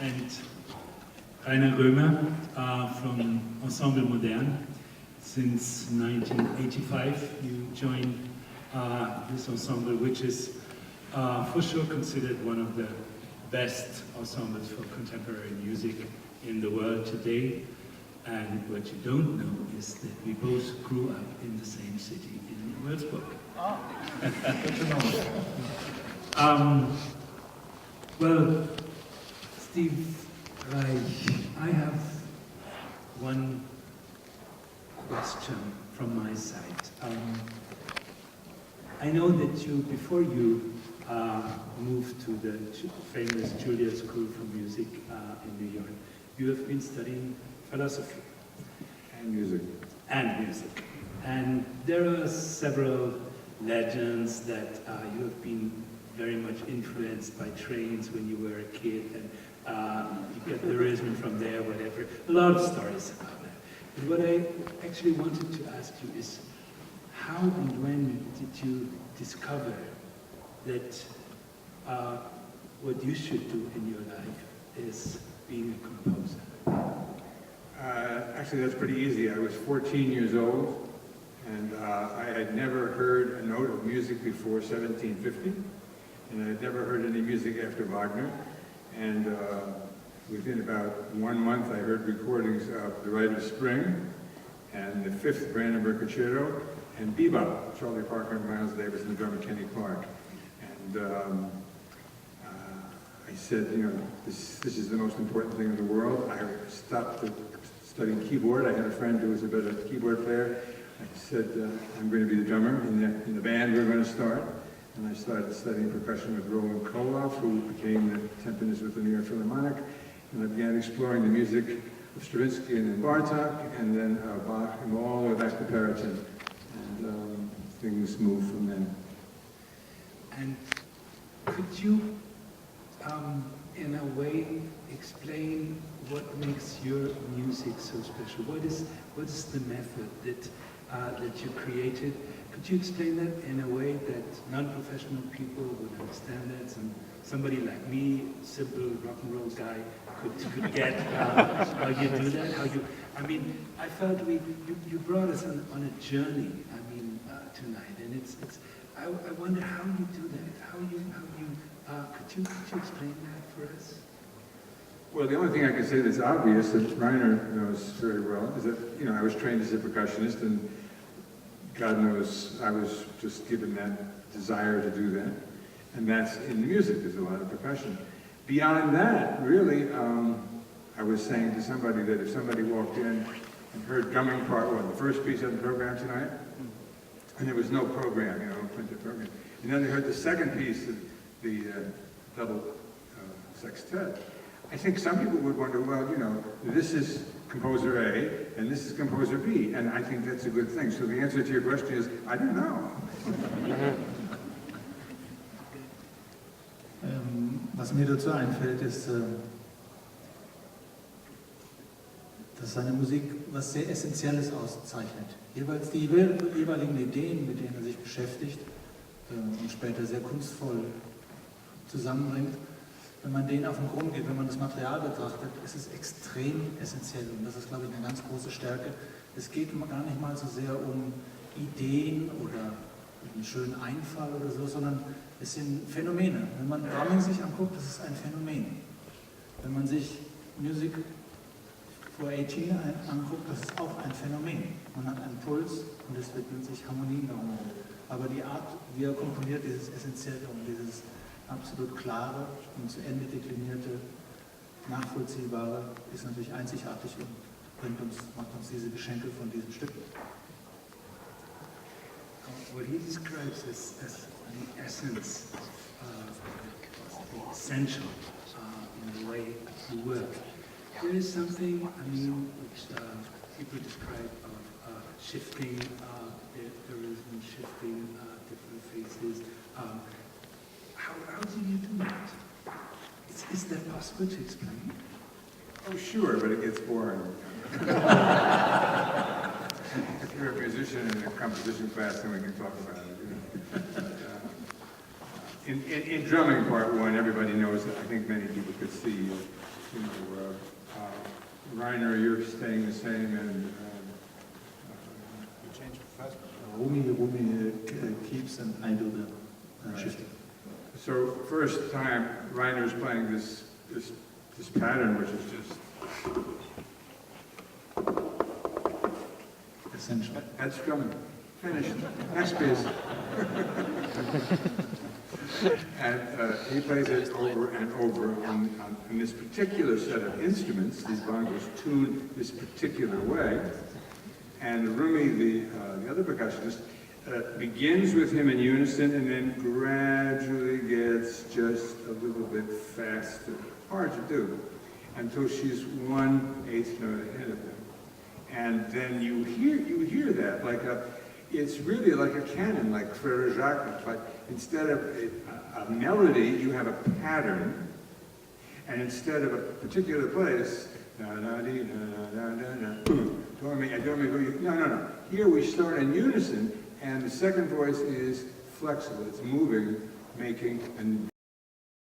and Rainer Römer from Ensemble Modern. Since 1985, you joined this ensemble, which is for sure considered one of the best ensembles for contemporary music in the world today. And what you don't know is that we both grew up in the same city in Würzburg. Oh, good to know. Well, Steve, Reich, I have one question from my side. I know that you, before you moved to the famous Juilliard School for Music in New York, you have been studying philosophy. And music. And music. And there are several legends that you have been very much influenced by trains when you were a kid, and you get the rhythm from there, whatever. A lot of stories about that. But what I actually wanted to ask you is, how and when did you discover that what you should do in your life is being a composer? Actually, that's pretty easy. I was 14 years old, and I had never heard a note of music before 1750, and I had never heard any music after Wagner. And within about 1 month, I heard recordings of The Rite of Spring, and the Fifth Brandenburg Concerto, and Bebop, Charlie Parker and Miles Davis, and the drummer Kenny Clark. And I said, you know, this is the most important thing in the world. I stopped studying keyboard. I had a friend who was a better keyboard player. I said, I'm going to be the drummer in the band we're going to start. And I started studying percussion with Roland Koloff, who became the timpanist with the New York Philharmonic. And I began exploring the music of Stravinsky and Bartok, and then Bach, and all the way back to Peretin. And things moved from then. And could you, in a way, explain what makes your music so special? What is the method that you created? Could you explain that in a way that non-professional people would understand that? Somebody like me, simple rock and roll guy, could get how you do that? I mean, I felt you brought us on a journey. I mean, tonight, and I wonder how you do that. Could you explain that for us? Well, the only thing I can say that's obvious, that Rainer knows very well, is that, you know, I was trained as a percussionist, and God knows I was just given that desire to do that. And that's in the music, there's a lot of percussion. Beyond that, really, I was saying to somebody that if somebody walked in and heard drumming part one, the first piece of the program tonight, and there was no program, you know, printed program, and then they heard the second piece, the double sextet, I think some people would wonder, well, you know, this is composer A, and this is composer B, and I think that's a good thing. So the answer to your question is, I don't know. Was mir dazu einfällt, ist, dass seine Musik was sehr Essentielles auszeichnet. Jeweils die jeweiligen Ideen, mit denen er sich beschäftigt und später sehr kunstvoll zusammenbringt, wenn man denen auf den Grund geht, wenn man das Material betrachtet, ist es extrem essentiell. Und das ist, glaube ich, eine ganz große Stärke. Es geht gar nicht mal so sehr um Ideen oder einen schönen Einfall oder so, sondern es sind Phänomene. Wenn man Drumming sich anguckt, das ist ein Phänomen. Wenn man sich Music for 18 anguckt, das ist auch ein Phänomen. Man hat einen Puls und es widmen sich Harmonien darum. Aber die Art, wie er komponiert, dieses Essentielle und dieses absolut klare und zu Ende deklinierte, nachvollziehbare, ist natürlich einzigartig und macht uns diese Geschenke von diesem Stück. What he describes as the essence, the essential in the way you work. There is something, I mean, which people describe of shifting, the rhythm shifting, different phases. How do you do that? Is that possible to explain? Oh, sure, but it gets boring. If you're a musician in a composition class, then we can talk about it. You know. In drumming part one, everybody knows that I think many people could see you know, Reiner, you're staying the same, and Rumi keeps and I do the shifting. so first time Reiner's playing this pattern, which is just Essential. that's drumming. Finished. Next piece. And he plays it over and over on this particular set of instruments. These bongos tuned this particular way. And Rumi, the other percussionist, begins with him in unison and then gradually gets just a little bit faster. Hard to do until she's 1/8 note ahead of him. And then you hear that like it's really like a canon, like Frere Jacques, but instead of a melody, you have a pattern, and instead of a particular place, no. Here we start in unison, and the second voice is flexible. It's moving, making, and